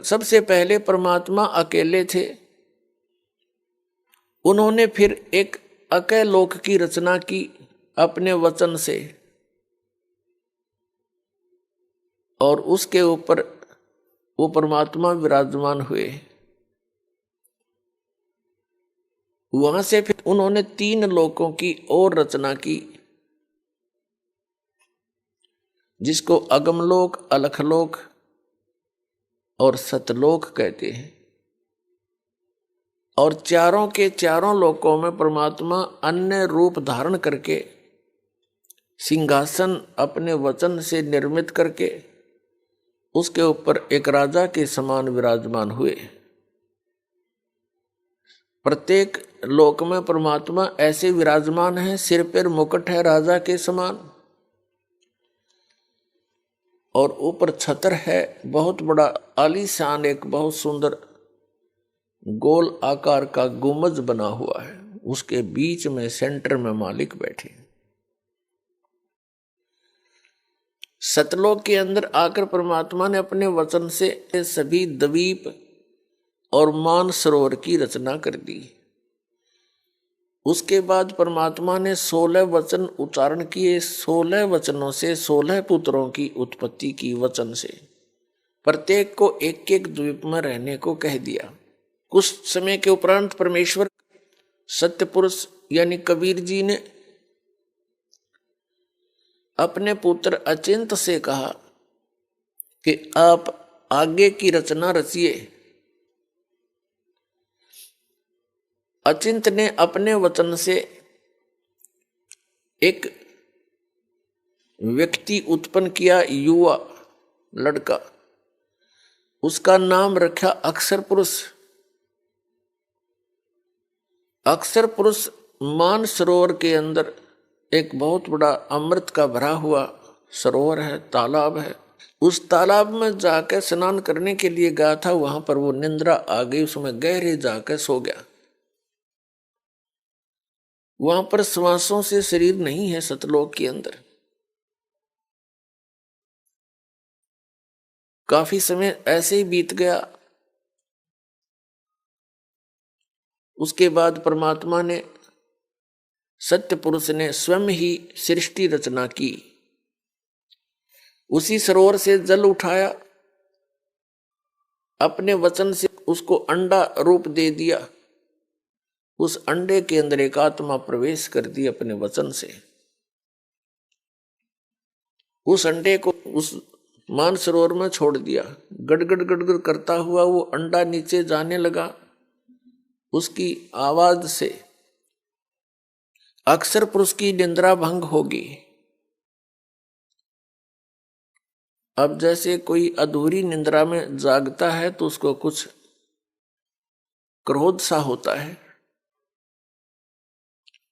सबसे पहले परमात्मा अकेले थे, उन्होंने फिर एक अकैलोक की रचना की अपने वचन से, और उसके ऊपर वो परमात्मा विराजमान हुए। वहां से फिर उन्होंने 3 लोकों की और रचना की, जिसको अगमलोक, अलखलोक और सतलोक कहते हैं। और चारों के चारों लोकों में परमात्मा अन्य रूप धारण करके सिंहासन अपने वचन से निर्मित करके उसके ऊपर एक राजा के समान विराजमान हुए। प्रत्येक लोक में परमात्मा ऐसे विराजमान है, सिर पर मुकुट है राजा के समान, और ऊपर छत्र है, बहुत बड़ा आलीशान एक बहुत सुंदर गोल आकार का गुंबज बना हुआ है, उसके बीच में सेंटर में मालिक बैठे। सतलोक के अंदर आकर परमात्मा ने अपने वचन से सभी द्वीप और मान सरोवर की रचना कर दी। उसके बाद परमात्मा ने 16 वचन उच्चारण किए, 16 वचनों से 16 पुत्रों की उत्पत्ति की वचन से। प्रत्येक को एक एक द्वीप में रहने को कह दिया। कुछ समय के उपरांत परमेश्वर सत्य पुरुष यानी कबीर जी ने अपने पुत्र अचिंत से कहा कि आप आगे की रचना रचिए। अचिंत ने अपने वचन से एक व्यक्ति उत्पन्न किया, युवा लड़का, उसका नाम रखा अक्षर पुरुष। अक्षर पुरुष मान सरोवर के अंदर एक बहुत बड़ा अमृत का भरा हुआ सरोवर है, तालाब है। उस तालाब में जाकर स्नान करने के लिए गया था, वहां पर वो निंद्रा आ गई, उसमें गहरे जाकर सो गया। वहां पर श्वासों से शरीर नहीं है सतलोक के अंदर। काफी समय ऐसे ही बीत गया। उसके बाद परमात्मा ने, सत्य पुरुष ने स्वयं ही सृष्टि रचना की। उसी सरोवर से जल उठाया, अपने वचन से उसको अंडा रूप दे दिया। उस अंडे के अंदर एक आत्मा प्रवेश कर दी अपने वचन से। उस अंडे को उस मानसरोवर में छोड़ दिया। गड़गड़ गड़गड़ करता हुआ वो अंडा नीचे जाने लगा। उसकी आवाज से अक्षर पुरुष की निंद्रा भंग होगी। अब जैसे कोई अधूरी निंद्रा में जागता है तो उसको कुछ क्रोध सा होता है,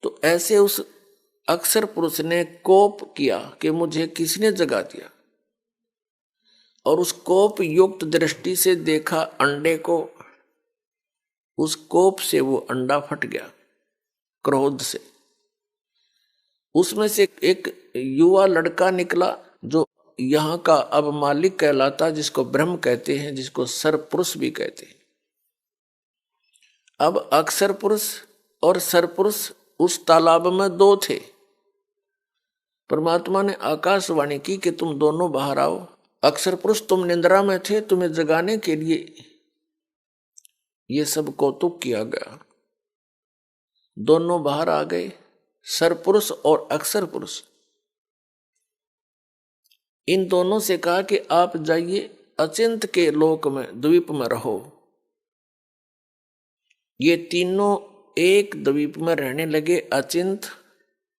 तो ऐसे उस अक्षर पुरुष ने कोप किया कि मुझे किसने जगा दिया, और उस कोप युक्त दृष्टि से देखा अंडे को। उस कोप से वो अंडा फट गया क्रोध से। उसमें से एक युवा लड़का निकला जो यहाँ का अब मालिक कहलाता, जिसको ब्रह्म कहते हैं, जिसको सरपुरुष भी कहते हैं। अब अक्षर पुरुष और सरपुरुष उस तालाब में 2 थे। परमात्मा ने आकाशवाणी की कि तुम दोनों बाहर आओ। अक्षर पुरुष तुम निंद्रा में थे, तुम्हें जगाने के लिए ये सब कौतुक किया गया। दोनों बाहर आ गए, सरपुरुष और अक्षर पुरुष। इन दोनों से कहा कि आप जाइए अचिंत के लोक में, द्वीप में रहो। ये तीनों एक द्वीप में रहने लगे, अचिंत,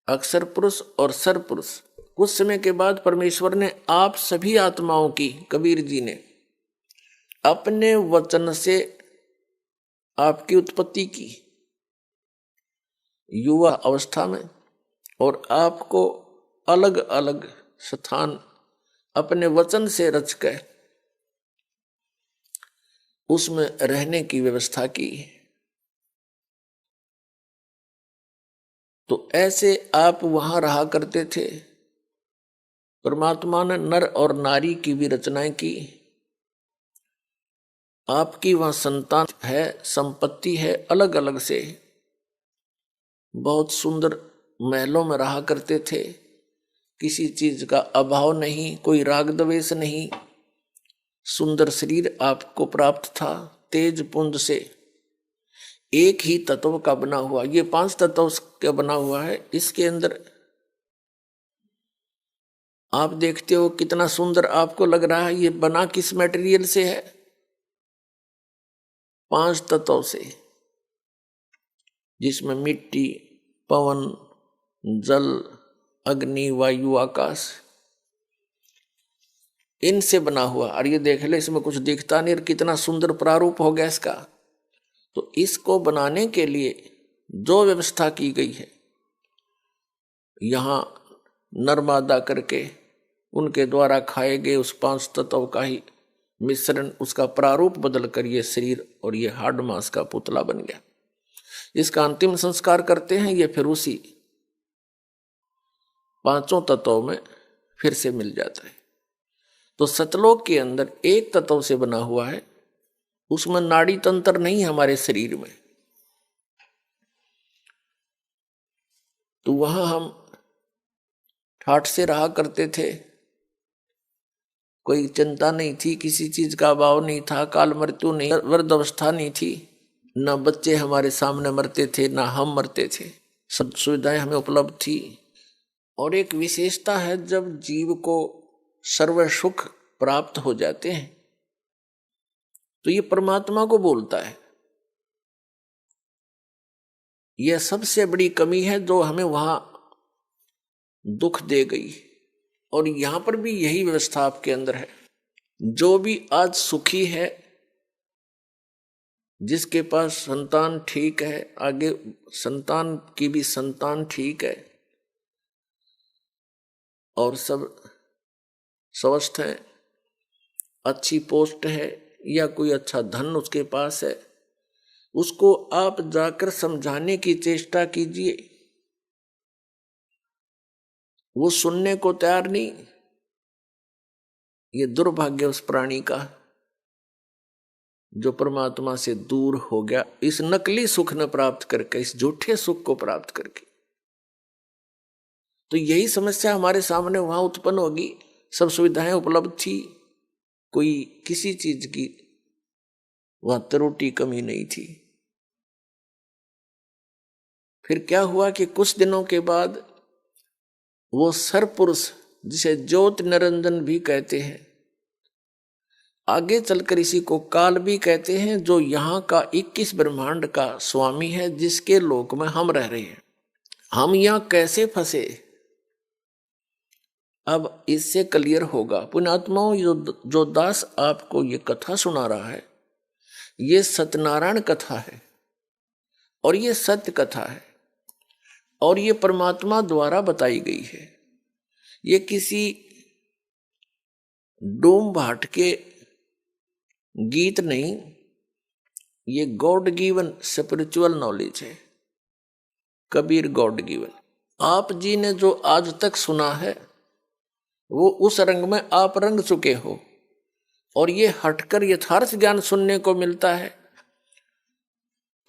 अक्षर पुरुष और सरपुरुष। कुछ समय के बाद परमेश्वर ने आप सभी आत्माओं की, कबीर जी ने अपने वचन से आपकी उत्पत्ति की युवा अवस्था में, और आपको अलग अलग स्थान अपने वचन से रचकर उसमें रहने की व्यवस्था की। तो ऐसे आप वहां रहा करते थे। परमात्मा ने नर और नारी की भी रचनाएं की। आपकी वहां संतान है, संपत्ति है, अलग अलग से बहुत सुंदर महलों में रहा करते थे, किसी चीज का अभाव नहीं, कोई राग द्वेष नहीं, सुंदर शरीर आपको प्राप्त था, तेज पुंज से एक ही तत्व का बना हुआ, ये 5 तत्व का बना हुआ है। इसके अंदर आप देखते हो कितना सुंदर आपको लग रहा है, ये बना किस मटेरियल से है? 5 तत्वों से, जिसमें मिट्टी, पवन, जल, अग्नि, वायु, आकाश, इनसे बना हुआ। और ये देख ले, इसमें कुछ दिखता नहीं, कितना सुंदर प्रारूप हो गया इसका। तो इसको बनाने के लिए जो व्यवस्था की गई है, यहां नर्मदा करके उनके द्वारा खाए गए उस 5 तत्व का ही मिश्रण, उसका प्रारूप बदल कर ये शरीर और ये हाड़ मांस का पुतला बन गया। इसका अंतिम संस्कार करते हैं, ये फिर उसी 5 तत्वों में फिर से मिल जाता है। तो सतलोक के अंदर एक तत्व से बना हुआ है, उसमें नाड़ी तंत्र नहीं हमारे शरीर में। तो वहां हम ठाठ से रहा करते थे, कोई चिंता नहीं थी, किसी चीज का अभाव नहीं था, काल मृत्यु नहीं, वृद्ध अवस्था नहीं थी, न बच्चे हमारे सामने मरते थे, ना हम मरते थे, सब सुविधाएं हमें उपलब्ध थी। और एक विशेषता है, जब जीव को सर्व सुख प्राप्त हो जाते हैं तो ये परमात्मा को बोलता है। यह सबसे बड़ी कमी है जो हमें वहां दुख दे गई, और यहां पर भी यही व्यवस्था आपके अंदर है। जो भी आज सुखी है, जिसके पास संतान ठीक है, आगे संतान की भी संतान ठीक है, और सब स्वस्थ है, अच्छी पोस्ट है, या कोई अच्छा धन उसके पास है, उसको आप जाकर समझाने की चेष्टा कीजिए, वो सुनने को तैयार नहीं। ये दुर्भाग्य उस प्राणी का जो परमात्मा से दूर हो गया, इस नकली सुख न प्राप्त करके, इस झूठे सुख को प्राप्त करके। तो यही समस्या हमारे सामने वहां उत्पन्न होगी। सब सुविधाएं उपलब्ध थी, कोई किसी चीज की वहां त्रुटि कमी नहीं थी। फिर क्या हुआ कि कुछ दिनों के बाद वो सरपुरुष, जिसे ज्योत निरंजन भी कहते हैं, आगे चलकर इसी को काल भी कहते हैं, जो यहाँ का 21 ब्रह्मांड का स्वामी है, जिसके लोक में हम रह रहे हैं। हम यहाँ कैसे फंसे, अब इससे क्लियर होगा। पुण्यात्माओं, जो दास आपको ये कथा सुना रहा है, ये सत्यनारायण कथा है, और ये सत्य कथा है, और ये परमात्मा द्वारा बताई गई है। ये किसी डोम भाट के गीत नहीं, ये गॉड गिवन स्पिरिचुअल नॉलेज है, कबीर गॉड गिवन। आप जी ने जो आज तक सुना है, वो उस रंग में आप रंग चुके हो, और ये हटकर यथार्थ ज्ञान सुनने को मिलता है,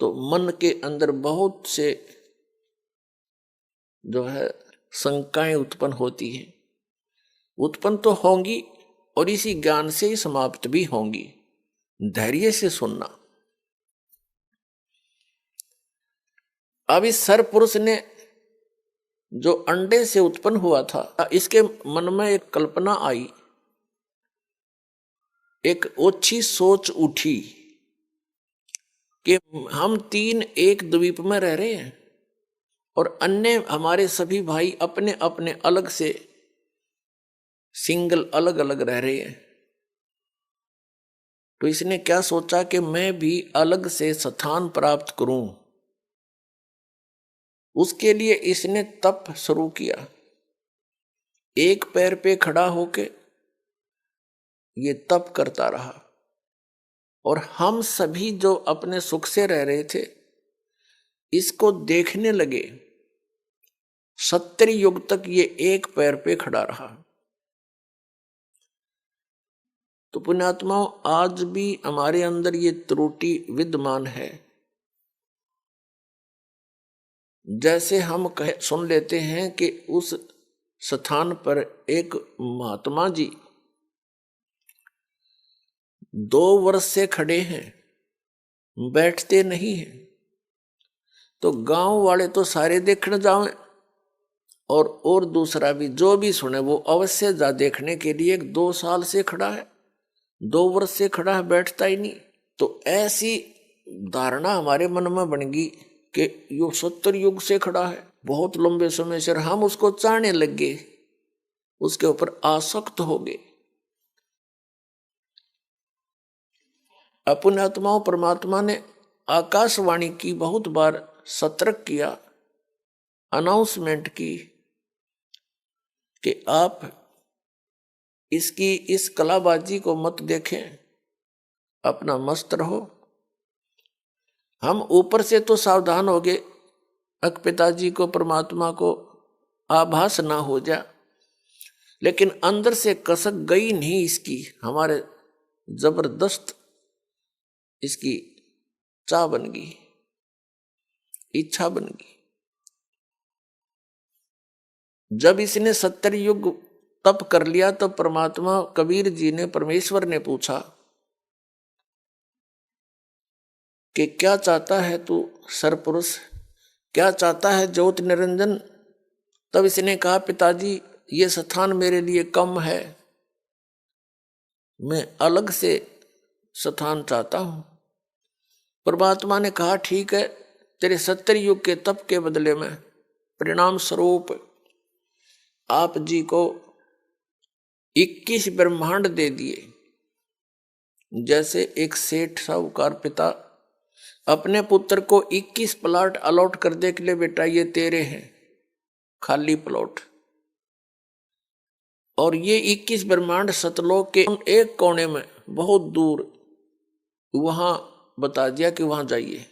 तो मन के अंदर बहुत से जो है शंकाएं उत्पन्न होती हैं, उत्पन्न तो होंगी, और इसी ज्ञान से ही समाप्त भी होंगी। धैर्य से सुनना। अब इस सरपुरुष ने जो अंडे से उत्पन्न हुआ था, इसके मन में एक कल्पना आई, एक ओछी सोच उठी कि हम 3 एक द्वीप में रह रहे हैं, और अन्य हमारे सभी भाई अपने अपने अलग से सिंगल अलग अलग रह रहे हैं। तो इसने क्या सोचा कि मैं भी अलग से स्थान प्राप्त करूं। उसके लिए इसने तप शुरू किया, एक पैर पे खड़ा होके ये तप करता रहा, और हम सभी जो अपने सुख से रह रहे थे, इसको देखने लगे। 70 युग तक ये एक पैर पे खड़ा रहा। तो पुण्यात्माओं, आज भी हमारे अंदर ये त्रुटि विद्यमान है। जैसे हम सुन लेते हैं कि उस स्थान पर एक महात्मा जी 2 वर्ष से खड़े हैं, बैठते नहीं हैं, तो गांव वाले तो सारे देखने जाएं और दूसरा भी जो भी सुने वो अवश्य जा देखने के लिए। 2 साल से खड़ा है, 2 वर्ष से खड़ा है, बैठता ही नहीं। तो ऐसी धारणा हमारे मन में बन गई कि यो 70 युग से खड़ा है, बहुत लंबे समय से, हम उसको चाहने लग गए, उसके ऊपर आसक्त हो गए। अपने आत्माओं, परमात्मा ने आकाशवाणी की, बहुत बार सतर्क किया, अनाउंसमेंट की कि आप इसकी इस कलाबाजी को मत देखें, अपना मस्त रहो। हम ऊपर से तो सावधान हो गए, अक पिताजी को, परमात्मा को आभास ना हो जा, लेकिन अंदर से कसक गई नहीं इसकी, हमारे जबरदस्त इसकी चाह बन गई, इच्छा बन गई। जब इसने 70 युग तप कर लिया तो परमात्मा कबीर जी ने, परमेश्वर ने पूछा कि क्या चाहता है तू सरपुरुष, क्या चाहता है ज्योति निरंजन। तब इसने कहा, पिताजी ये स्थान मेरे लिए कम है, मैं अलग से स्थान चाहता हूं। परमात्मा ने कहा, ठीक है, तेरे 70 युग के तप के बदले में परिणाम स्वरूप आप जी को 21 ब्रह्मांड दे दिए। जैसे एक सेठ साहूकार पिता अपने पुत्र को 21 प्लॉट अलॉट कर दे के लिए, बेटा ये तेरे हैं, खाली प्लॉट। और ये 21 ब्रह्मांड सतलोक के एक कोने में बहुत दूर, वहां बता दिया कि वहां जाइए।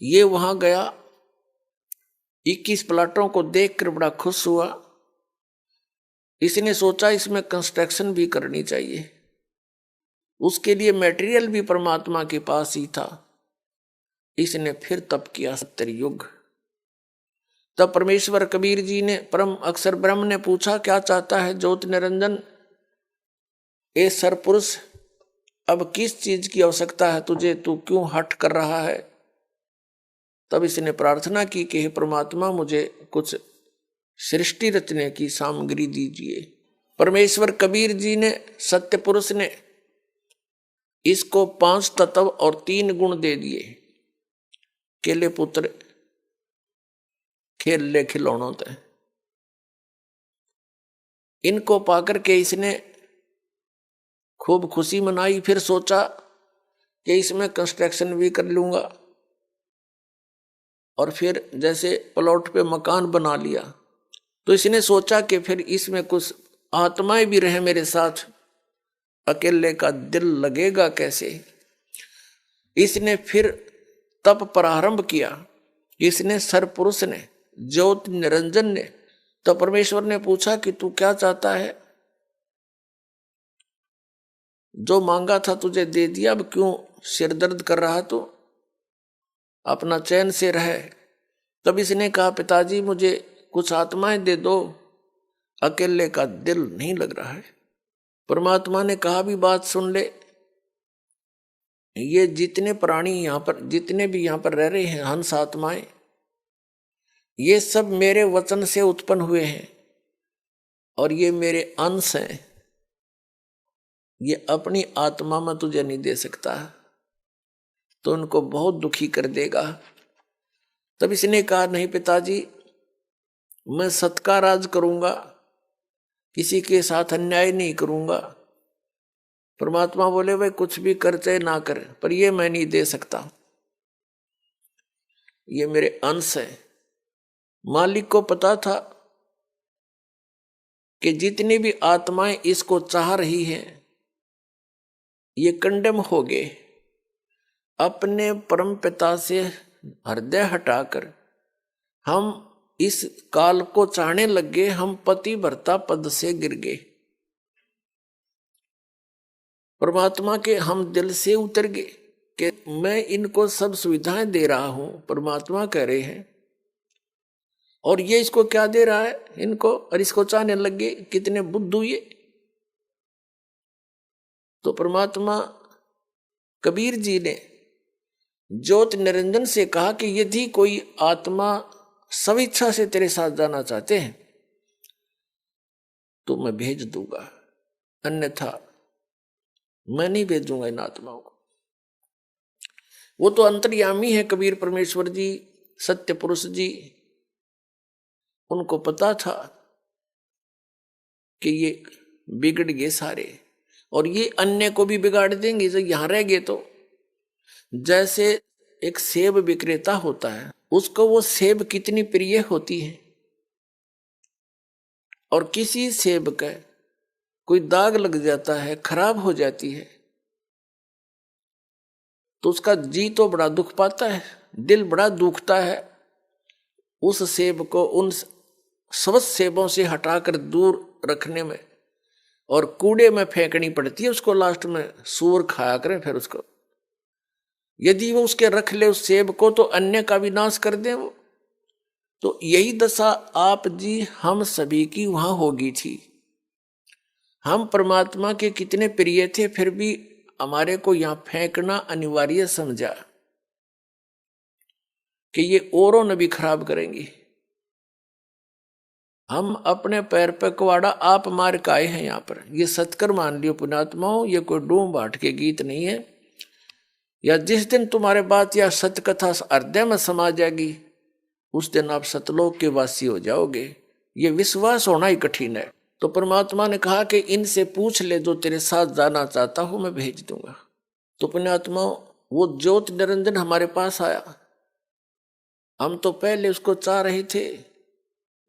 ये वहां गया, 21 प्लाटों को देखकर बड़ा खुश हुआ। इसने सोचा इसमें कंस्ट्रक्शन भी करनी चाहिए, उसके लिए मटेरियल भी परमात्मा के पास ही था। इसने फिर तप किया 70 युग। तब परमेश्वर कबीर जी ने, परम अक्षर ब्रह्म ने पूछा, क्या चाहता है ज्योति निरंजन, ए सरपुरुष, अब किस चीज की आवश्यकता है तुझे, तू क्यों हट कर रहा है। तब इसने प्रार्थना की कि हे परमात्मा, मुझे कुछ सृष्टि रचने की सामग्री दीजिए। परमेश्वर कबीर जी ने, सत्य पुरुष ने, इसको 5 तत्व और 3 गुण दे दिए। केले पुत्र खेल ले खिलौनों ते, इनको पाकर के इसने खूब खुशी मनाई। फिर सोचा कि इसमें कंस्ट्रक्शन भी कर लूंगा, और फिर जैसे प्लॉट पे मकान बना लिया, तो इसने सोचा कि फिर इसमें कुछ आत्माएं भी रहे मेरे साथ, अकेले का दिल लगेगा कैसे। इसने फिर तप प्रारंभ किया। इसने सरपुरुष ने, ज्योति निरंजन ने। तो परमेश्वर ने पूछा कि तू क्या चाहता है, जो मांगा था तुझे दे दिया, अब क्यों सिर दर्द कर रहा तू, अपना चैन से रहे। तब इसने कहा, पिताजी मुझे कुछ आत्माएं दे दो, अकेले का दिल नहीं लग रहा है। परमात्मा ने कहा, भी बात सुन ले, ये जितने प्राणी यहाँ पर, जितने भी यहाँ पर रह रहे हैं हंस आत्माएं, ये सब मेरे वचन से उत्पन्न हुए हैं और ये मेरे अंश हैं। ये अपनी आत्मा में तुझे नहीं दे सकता, तो उनको बहुत दुखी कर देगा। तब इसने कहा, नहीं पिताजी, मैं सत का राज करूंगा, किसी के साथ अन्याय नहीं करूंगा। परमात्मा बोले, भाई कुछ भी कर चाहे ना कर, पर ये मैं नहीं दे सकता, ये मेरे अंश है। मालिक को पता था कि जितनी भी आत्माएं इसको चाह रही हैं, ये कंडेम हो गए। अपने परम पिता से हृदय हटाकर हम इस काल को चाहने लग गए, हम पति भर्ता पद से गिर गए। परमात्मा के हम दिल से उतर गए कि मैं इनको सब सुविधाएं दे रहा हूं, परमात्मा कह रहे हैं, और ये इसको क्या दे रहा है इनको, और इसको चाहने लगे, कितने बुद्धू ये। तो परमात्मा कबीर जी ने ज्योत निरंजन से कहा कि यदि कोई आत्मा स्वेच्छा से तेरे साथ जाना चाहते हैं तो मैं भेज दूंगा, अन्यथा मैं नहीं भेजूंगा इन आत्माओं को। वो तो अंतर्यामी है कबीर परमेश्वर जी, सत्य पुरुष जी। उनको पता था कि ये बिगड़ गए सारे, और ये अन्य को भी बिगाड़ देंगे जो यहां रह गए। तो जैसे एक सेब विक्रेता होता है, उसको वो सेब कितनी प्रिय होती है, और किसी सेब का कोई दाग लग जाता है, खराब हो जाती है, तो उसका जी तो बड़ा दुख पाता है, दिल बड़ा दुखता है। उस सेब को उन स्वस्थ सेबों से हटाकर दूर रखने में और कूड़े में फेंकनी पड़ती है उसको, लास्ट में सूअर खाया करे फिर उसको। यदि वो उसके रख ले उस सेब को तो अन्य का विनाश कर दे वो। तो यही दशा आप जी हम सभी की वहां होगी थी। हम परमात्मा के कितने प्रिय थे, फिर भी हमारे को यहां फेंकना अनिवार्य समझा कि ये औरों ने भी खराब करेंगी। हम अपने पैर पे कुआड़ा आप मार के आए हैं यहाँ पर। ये सत्कर मान लियो पुण्यात्माओं, ये कोई डूम बाट के गीत नहीं है। या जिस दिन तुम्हारे बात या सत्य कथा हृदय में समा जाएगी, उस दिन आप सतलोक के वासी हो जाओगे। ये विश्वास होना ही कठिन है। तो परमात्मा ने कहा कि इनसे पूछ ले, जो तेरे साथ जाना चाहता हूं मैं भेज दूंगा। तो पुण्यात्मा वो ज्योत निरंजन हमारे पास आया। हम तो पहले उसको चाह रहे थे,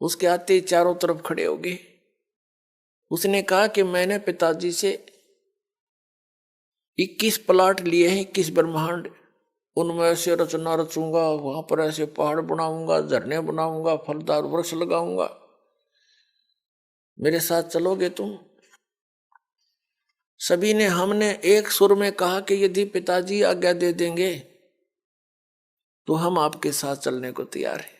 उसके आते ही चारों तरफ खड़े हो गए। उसने कहा कि मैंने पिताजी से 21 प्लाट लिए हैं, 21 ब्रह्मांड, उनमें ऐसे रचना रचूंगा, वहां पर ऐसे पहाड़ बनाऊंगा, झरने बनाऊंगा, फलदार वृक्ष लगाऊंगा, मेरे साथ चलोगे तुम? सभी ने हमने एक सुर में कहा कि यदि पिताजी आज्ञा दे देंगे तो हम आपके साथ चलने को तैयार हैं।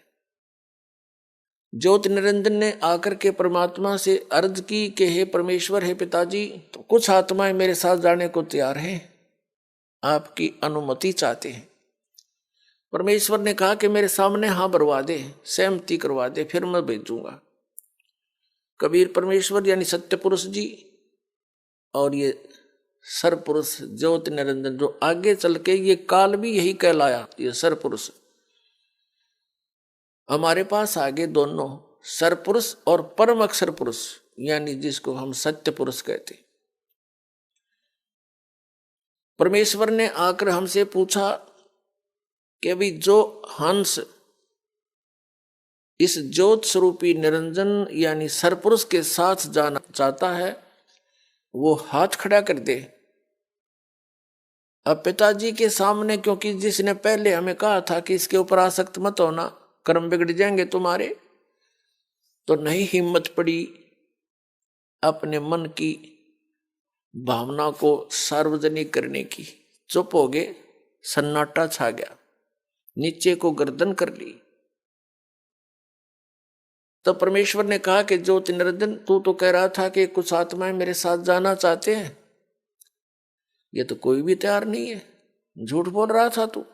ज्योत निरंजन ने आकर के परमात्मा से अर्ज की कि हे परमेश्वर, हे पिताजी, तो कुछ आत्माएं मेरे साथ जाने को तैयार हैं, आपकी अनुमति चाहते हैं। परमेश्वर ने कहा कि मेरे सामने हाँ भरवा दे, सहमति करवा दे, फिर मैं भेजूंगा। कबीर परमेश्वर यानी सत्य पुरुष जी और ये सरपुरुष ज्योत निरंजन, जो आगे चल के ये काल भी यही कहलाया, ये सरपुरुष हमारे पास आगे दोनों सरपुरुष और परम अक्षर पुरुष, यानी जिसको हम सत्य पुरुष कहते। परमेश्वर ने आकर हमसे पूछा कि अभी जो हंस इस ज्योत स्वरूपी निरंजन यानी सरपुरुष के साथ जाना चाहता है वो हाथ खड़ा कर दे। अब पिताजी के सामने, क्योंकि जिसने पहले हमें कहा था कि इसके ऊपर आसक्त मत होना, कर्म बिगड़ जाएंगे तुम्हारे, तो नहीं हिम्मत पड़ी अपने मन की भावना को सार्वजनिक करने की। चुप हो गए, सन्नाटा छा गया, नीचे को गर्दन कर ली। तो परमेश्वर ने कहा कि ज्योति निरंजन, तू तो कह रहा था कि कुछ आत्माएं मेरे साथ जाना चाहते हैं, ये तो कोई भी तैयार नहीं है, झूठ बोल रहा था तू।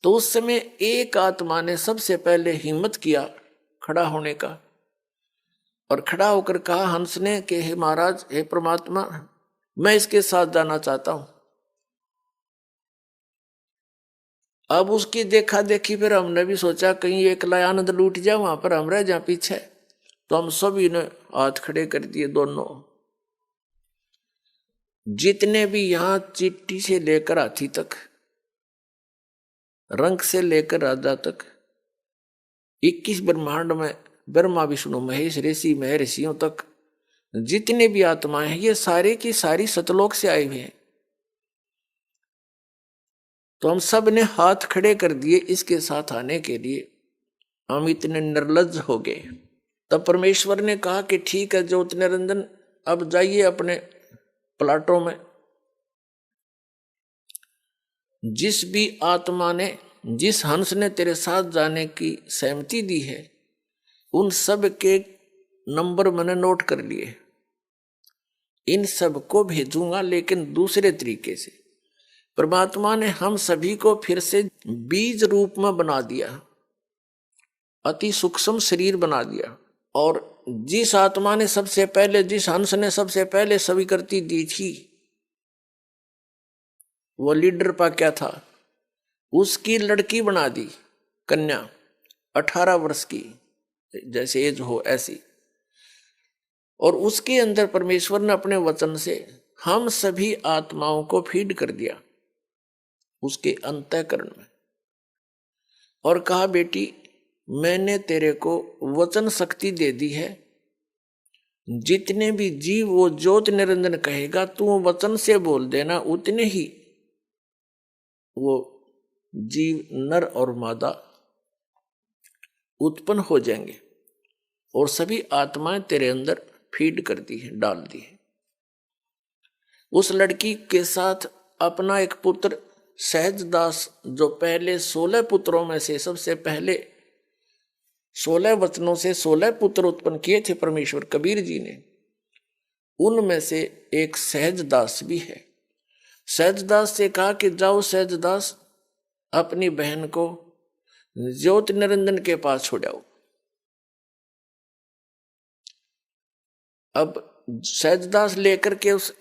तो उस समय एक आत्मा ने सबसे पहले हिम्मत किया खड़ा होने का, और खड़ा होकर कहा हंस ने कि हे महाराज, हे परमात्मा, मैं इसके साथ जाना चाहता हूं। अब उसकी देखा देखी फिर हमने भी सोचा कहीं एकला आनंद लूट जाए, वहां पर हम रह जाए पीछे। तो हम सभी ने हाथ खड़े कर दिए दोनों। जितने भी यहां चिट्ठी से लेकर हाथी तक, रंग से लेकर राजा तक, 21 ब्रह्मांड में ब्रह्मा विष्णु महेश ऋषि महर्षियों तक जितने भी आत्माएं हैं, ये सारे की सारी सतलोक से आए हुए हैं। तो हम सब ने हाथ खड़े कर दिए इसके साथ आने के लिए। हम इतने निर्लज्ज हो गए। तब परमेश्वर ने कहा कि ठीक है ज्योति निरंजन, अब जाइए अपने प्लाटों में। जिस भी आत्मा ने, जिस हंस ने तेरे साथ जाने की सहमति दी है, उन सब के नंबर मैंने नोट कर लिए। इन सब को भेजूंगा, लेकिन दूसरे तरीके से। परमात्मा ने हम सभी को फिर से बीज रूप में बना दिया, अति सूक्ष्म शरीर बना दिया। और जिस आत्मा ने सबसे पहले, जिस हंस ने सबसे पहले स्वीकृति दी थी, वो लीडर पा क्या था, उसकी लड़की बना दी, कन्या 18 वर्ष की, जैसे एज हो ऐसी। और उसके अंदर परमेश्वर ने अपने वचन से हम सभी आत्माओं को फीड कर दिया उसके अंतःकरण में, और कहा बेटी मैंने तेरे को वचन शक्ति दे दी है। जितने भी जीव वो ज्योत निरंजन कहेगा, तू वचन से बोल देना, उतने ही वो जीव नर और मादा उत्पन्न हो जाएंगे। और सभी आत्माएं तेरे अंदर फीड कर दी है, डाल दी है। उस लड़की के साथ अपना एक पुत्र सहजदास, जो पहले 16 पुत्रों में से सबसे पहले 16 वचनों से 16 पुत्र उत्पन्न किए थे परमेश्वर कबीर जी ने, उनमें से एक सहजदास भी है। सहजदास से कहा कि जाओ सहजदास, अपनी बहन को ज्योत निरंजन के पास छोड़ाओ। अब सहजदास लेकर के उस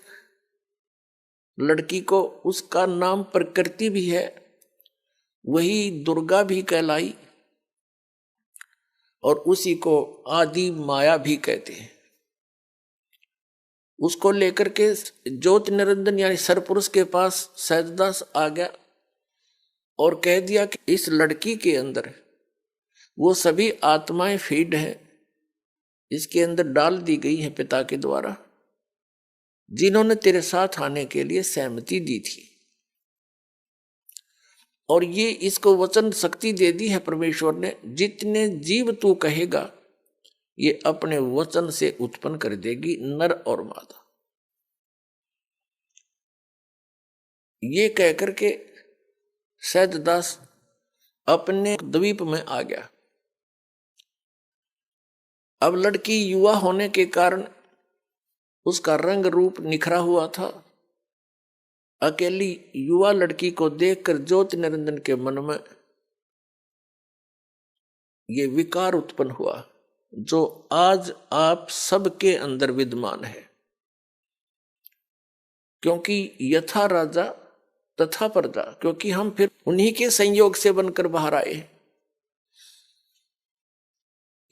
लड़की को, उसका नाम प्रकृति भी है, वही दुर्गा भी कहलाई, और उसी को आदि माया भी कहते हैं। उसको लेकर के ज्योत निरंजन यानी सरपुरुष के पास सहजदास आ गया और कह दिया कि इस लड़की के अंदर वो सभी आत्माएं फीड हैं, इसके अंदर डाल दी गई है पिता के द्वारा, जिन्होंने तेरे साथ आने के लिए सहमति दी थी। और ये इसको वचन शक्ति दे दी है परमेश्वर ने, जितने जीव तू कहेगा ये अपने वचन से उत्पन्न कर देगी, नर और मादा। ये कहकर के सहजदास अपने द्वीप में आ गया। अब लड़की युवा होने के कारण उसका रंग रूप निखरा हुआ था। अकेली युवा लड़की को देखकर ज्योति निरंजन के मन में ये विकार उत्पन्न हुआ, जो आज आप सबके अंदर विद्यमान है। क्योंकि यथा राजा तथा प्रजा, क्योंकि हम फिर उन्हीं के संयोग से बनकर बाहर आए।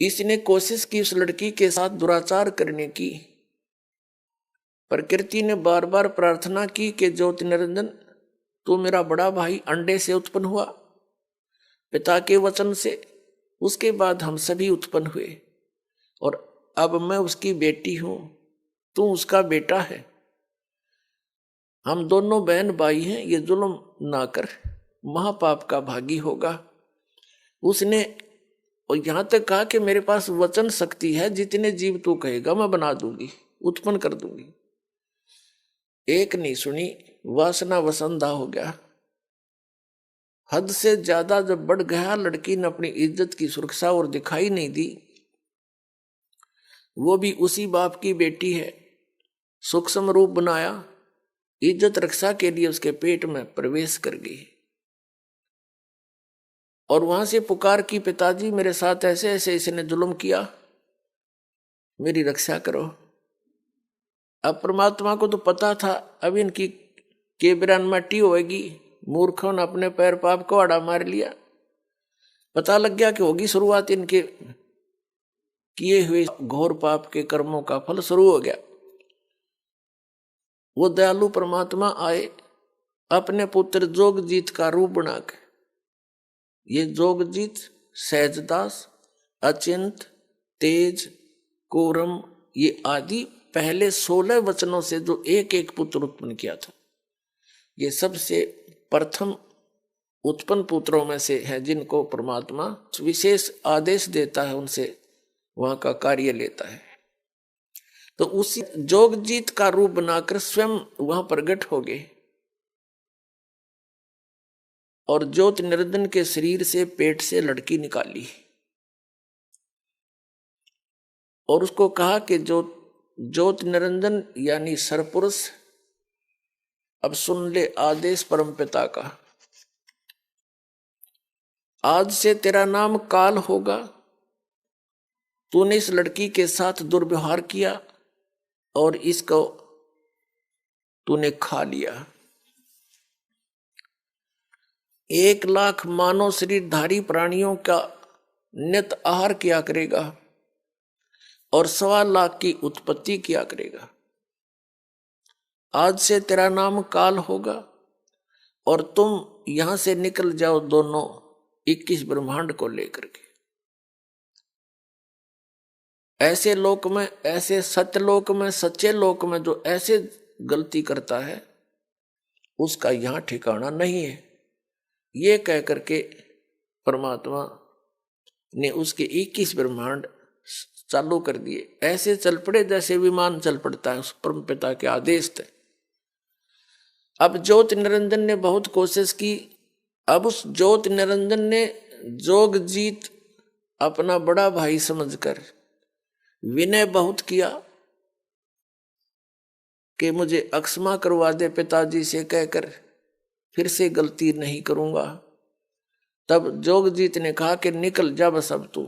इसने कोशिश की उस लड़की के साथ दुराचार करने की। प्रकृति ने बार बार प्रार्थना की कि ज्योति निरंजन, तू मेरा बड़ा भाई अंडे से उत्पन्न हुआ पिता के वचन से, उसके बाद हम सभी उत्पन्न हुए, और अब मैं उसकी बेटी हूं, तू उसका बेटा है, हम दोनों बहन भाई हैं, ये जुल्म ना कर, महापाप का भागी होगा। उसने और यहां तक कहा कि मेरे पास वचन शक्ति है, जितने जीव तू कहेगा मैं बना दूंगी, उत्पन्न कर दूंगी। एक नहीं सुनी, वासना वसंधा हो गया। हद से ज्यादा जब बढ़ गया, लड़की ने अपनी इज्जत की सुरक्षा और दिखाई नहीं दी। वो भी उसी बाप की बेटी है, सूक्ष्म रूप बनाया, इज्जत रक्षा के लिए उसके पेट में प्रवेश कर गई। और वहां से पुकार की, पिताजी मेरे साथ ऐसे ऐसे इसने जुल्म किया, मेरी रक्षा करो। अब परमात्मा को तो पता था अब इनकी केबरान मट्टी होगी, मूर्खों ने अपने पैर पाप को आड़ा मार लिया। पता लग गया कि होगी शुरुआत इनके किए हुए घोर पाप के कर्मों का फल शुरू हो गया। वो दयालु परमात्मा आए, अपने पुत्र जोगजीत का रूप बनाकर। ये जोगजीत, सहजदास, अचिंत, तेज, कोरम, ये आदि पहले 16 वचनों से जो एक एक पुत्र उत्पन्न किया था, ये सबसे प्रथम उत्पन्न पुत्रों में से है, जिनको परमात्मा विशेष आदेश देता है, उनसे वहां का कार्य लेता है। तो उसी जोगजीत का रूप बनाकर स्वयं वहां प्रकट हो गए और ज्योत निरंजन के शरीर से पेट से लड़की निकाली और उसको कहा कि ज्योत निरंजन यानी सरपुरुष, अब सुन ले आदेश परमपिता का। आज से तेरा नाम काल होगा। तूने इस लड़की के साथ दुर्व्यवहार किया और इसको तूने खा लिया। 1,00,000 मानव शरीरधारी प्राणियों का नित आहार किया करेगा और 1,25,000 की उत्पत्ति किया करेगा। आज से तेरा नाम काल होगा और तुम यहां से निकल जाओ दोनों 21 ब्रह्मांड को लेकर के। ऐसे लोक में, ऐसे सत्यलोक में, सच्चे लोक में जो ऐसे गलती करता है उसका यहां ठिकाना नहीं है। ये कह करके परमात्मा ने उसके 21 ब्रह्मांड चालू कर दिए। ऐसे चल पड़े जैसे विमान चल पड़ता है उस परम पिता के आदेश थे। अब ज्योत निरंजन ने बहुत कोशिश की। अब उस ज्योत निरंजन ने जोगजीत अपना बड़ा भाई समझकर विनय बहुत किया कि मुझे अक्षमा करवा दे पिताजी से कहकर, फिर से गलती नहीं करूंगा। तब जोगजीत ने कहा कि निकल जा बस, अब तू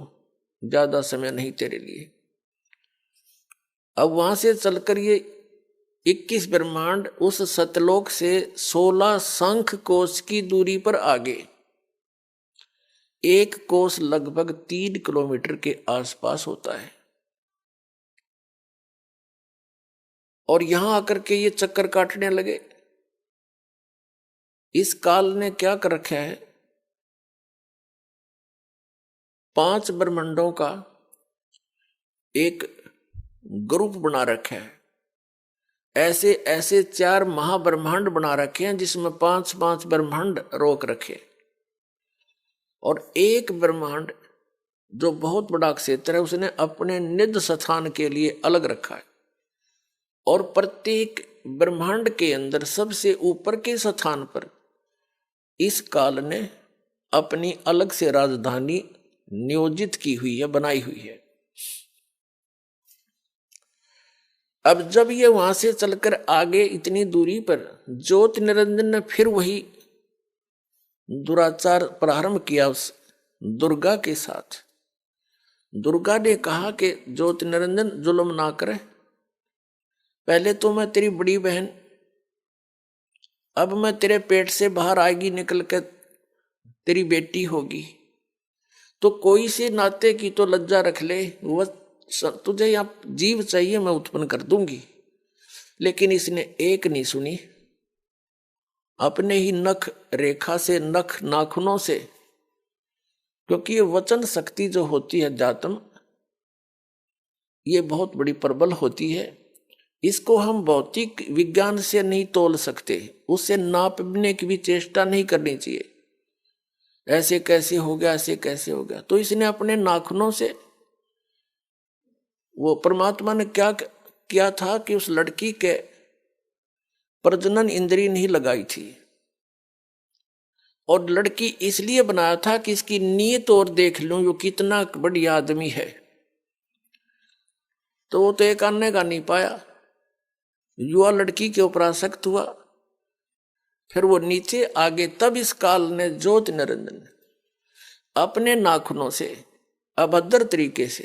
ज्यादा समय नहीं तेरे लिए। अब वहां से चलकर ये 21 ब्रह्मांड उस सतलोक से 16 शंख कोश की दूरी पर आगे, एक कोश लगभग 3 किलोमीटर के आसपास होता है। और यहां आकर के ये चक्कर काटने लगे। इस काल ने क्या कर रखा है, 5 ब्रह्मांडों का एक ग्रुप बना रखा है। ऐसे ऐसे 4 महाब्रह्मांड बना रखे हैं जिसमें 5-5 ब्रह्मांड रोक रखे, और एक ब्रह्मांड जो बहुत बड़ा क्षेत्र है उसने अपने निज स्थान के लिए अलग रखा है। और प्रत्येक ब्रह्मांड के अंदर सबसे ऊपर के स्थान पर इस काल ने अपनी अलग से राजधानी नियोजित की हुई है, बनाई हुई है। अब जब ये वहां से चलकर आगे इतनी दूरी पर ज्योत निरंजन ने फिर वही दुराचार प्रारंभ किया उस दुर्गा के साथ। दुर्गा ने कहा कि ज्योत निरंजन जुल्म ना करे, पहले तो मैं तेरी बड़ी बहन, अब मैं तेरे पेट से बाहर आएगी निकल कर तेरी बेटी होगी, तो कोई से नाते की तो लज्जा रख ले। वह तुझे यहाँ जीव चाहिए मैं उत्पन्न कर दूंगी। लेकिन इसने एक नहीं सुनी। अपने ही नख रेखा से, नख नाखूनों से, क्योंकि ये वचन शक्ति जो होती है अध्यात्म, ये बहुत बड़ी प्रबल होती है। इसको हम भौतिक विज्ञान से नहीं तोल सकते, उससे नापने की भी चेष्टा नहीं करनी चाहिए। ऐसे कैसे हो गया, ऐसे कैसे हो गया। तो इसने अपने नाखूनों से, वो परमात्मा ने क्या किया था कि उस लड़की के प्रजनन इंद्रिय नहीं लगाई थी, और लड़की इसलिए बनाया था कि इसकी नीयत और देख लूं यो कितना बढ़िया आदमी है। तो वो तो एक आने का नहीं पाया, युवा लड़की के ऊपर आसक्त हुआ। फिर वो नीचे आगे, तब इस काल ने ज्योत निरंजन अपने नाखूनों से अभद्र तरीके से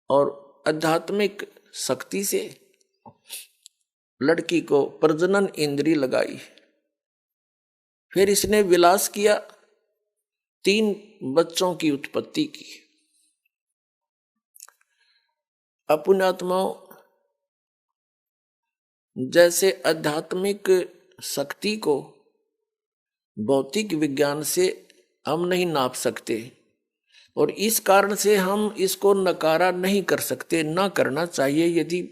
और आध्यात्मिक शक्ति से लड़की को प्रजनन इंद्रिय लगाई। फिर इसने विलास किया, 3 बच्चों की उत्पत्ति की। अपुण्यात्माओं, जैसे आध्यात्मिक शक्ति को भौतिक विज्ञान से हम नहीं नाप सकते, और इस कारण से हम इसको नकारा नहीं कर सकते, ना करना चाहिए। यदि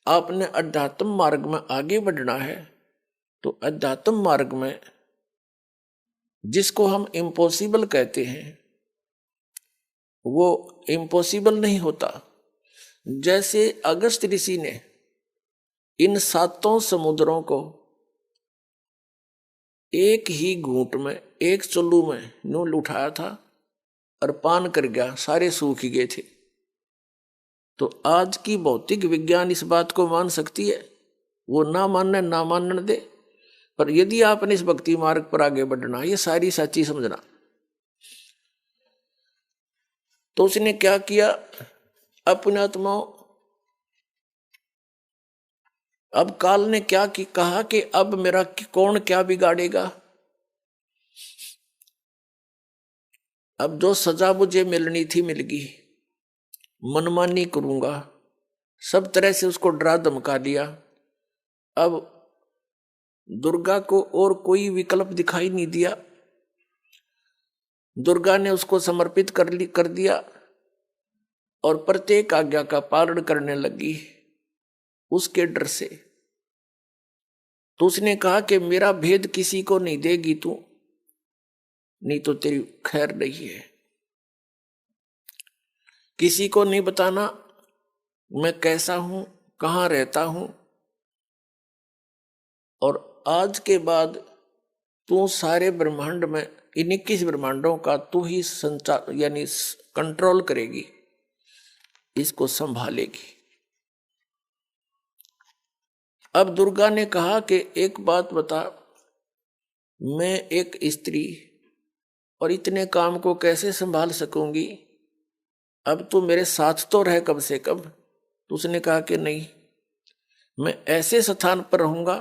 आपने अध्यात्म मार्ग में आगे बढ़ना है तो अध्यात्म मार्ग में जिसको हम इम्पॉसिबल कहते हैं वो इम्पॉसिबल नहीं होता। जैसे अगस्त ऋषि ने इन 7 समुद्रों को एक ही घूंट में, एक चुल्लू में नूल उठाया था और पान कर गया, सारे सूख गए थे। तो आज की भौतिक विज्ञान इस बात को मान सकती है, वो ना मानने दे, पर यदि आपने इस भक्ति मार्ग पर आगे बढ़ना, ये सारी सच्ची समझना। तो उसने क्या किया, अपने आत्मा, अब काल ने क्या कहा कि अब मेरा कौन क्या बिगाड़ेगा, अब जो सजा मुझे मिलनी थी मिल गई, मनमानी करूंगा, सब तरह से उसको डरा धमका दिया। अब दुर्गा को और कोई विकल्प दिखाई नहीं दिया, दुर्गा ने उसको समर्पित कर दिया और प्रत्येक आज्ञा का पालन करने लगी उसके डर से। तो उसने कहा कि मेरा भेद किसी को नहीं देगी तू, नहीं तो तेरी खैर नहीं है। किसी को नहीं बताना मैं कैसा हूं, कहां रहता हूं, और आज के बाद तू सारे ब्रह्मांड में, इन 21 ब्रह्मांडों का तू ही संचार यानी कंट्रोल करेगी, इसको संभालेगी। अब दुर्गा ने कहा कि एक बात बता, मैं एक स्त्री और इतने काम को कैसे संभाल सकूंगी, अब तू मेरे साथ तो रह कम से कम। तो उसने कहा कि नहीं, मैं ऐसे स्थान पर रहूंगा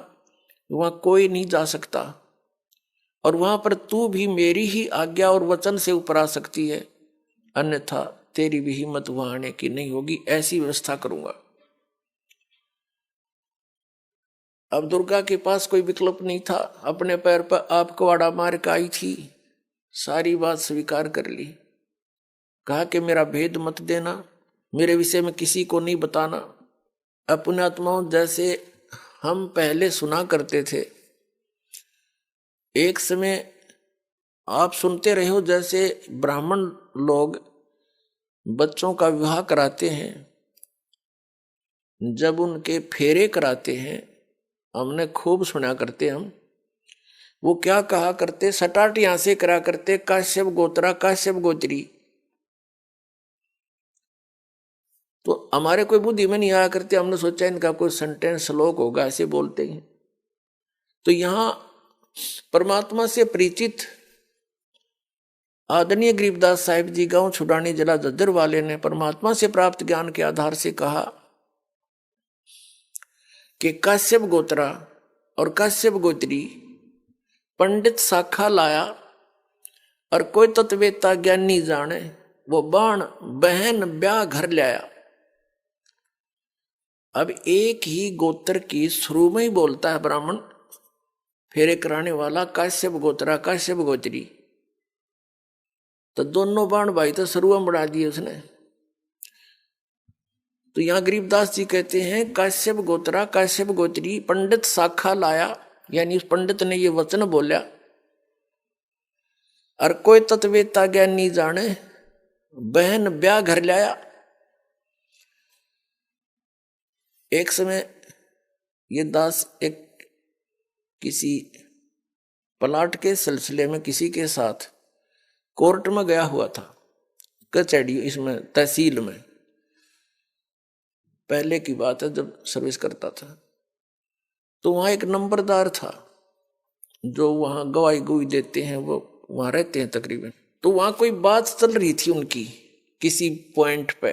वहां कोई नहीं जा सकता, और वहां पर तू भी मेरी ही आज्ञा और वचन से ऊपर आ सकती है, अन्यथा तेरी भी हिम्मत वहां आने की नहीं होगी, ऐसी व्यवस्था करूंगा। अब दुर्गा के पास कोई विकल्प नहीं था, अपने पैर पर आप कुवाड़ा मार के आई थी, सारी बात स्वीकार कर ली। कहा कि मेरा भेद मत देना, मेरे विषय में किसी को नहीं बताना। अपने आत्माओं, जैसे हम पहले सुना करते थे, एक समय आप सुनते रहे हो, जैसे ब्राह्मण लोग बच्चों का विवाह कराते हैं, जब उनके फेरे कराते हैं, हमने खूब सुना करते हम, वो क्या कहा करते, सटाट यहां से करा करते, काश्यप गोत्रा काश्यप गोत्री। तो हमारे कोई बुद्धि में नहीं आया करते, हमने सोचा इनका कोई सेंटेंस श्लोक होगा, ऐसे बोलते हैं। तो यहां परमात्मा से परिचित आदरणीय गरीबदास साहिब जी गांव छुड़ानी जिला झज्जर वाले ने परमात्मा से प्राप्त ज्ञान के आधार से कहा कि काश्यप गोत्रा और काश्यप गोत्री पंडित शाखा लाया, और कोई तत्वेता ज्ञानी जाने, वो बाण बहन ब्याह घर लाया। अब एक ही गोत्र की शुरू में ही बोलता है ब्राह्मण फेरे कराने वाला, काश्यप गोत्रा काश्यप गोत्री, तो दोनों बाण भाई तो शुरू में बढ़ा दिए उसने। तो यहां गरीबदास जी कहते हैं काश्यप गोत्रा काश्यप गोत्री पंडित शाखा लाया, यानी उस पंडित ने ये वचन बोला, और कोई तत्वेता ज्ञानी जाने, बहन ब्याह घर लाया। एक समय ये दास एक किसी प्लाट के सिलसिले में किसी के साथ कोर्ट में गया हुआ था, कचहरी, इसमें तहसील में, पहले की बात है जब सर्विस करता था। तो वहां एक नंबरदार था जो वहां गवाही गुई देते हैं, वो वहां रहते हैं तकरीबन। तो वहां कोई बात चल रही थी उनकी किसी पॉइंट पे,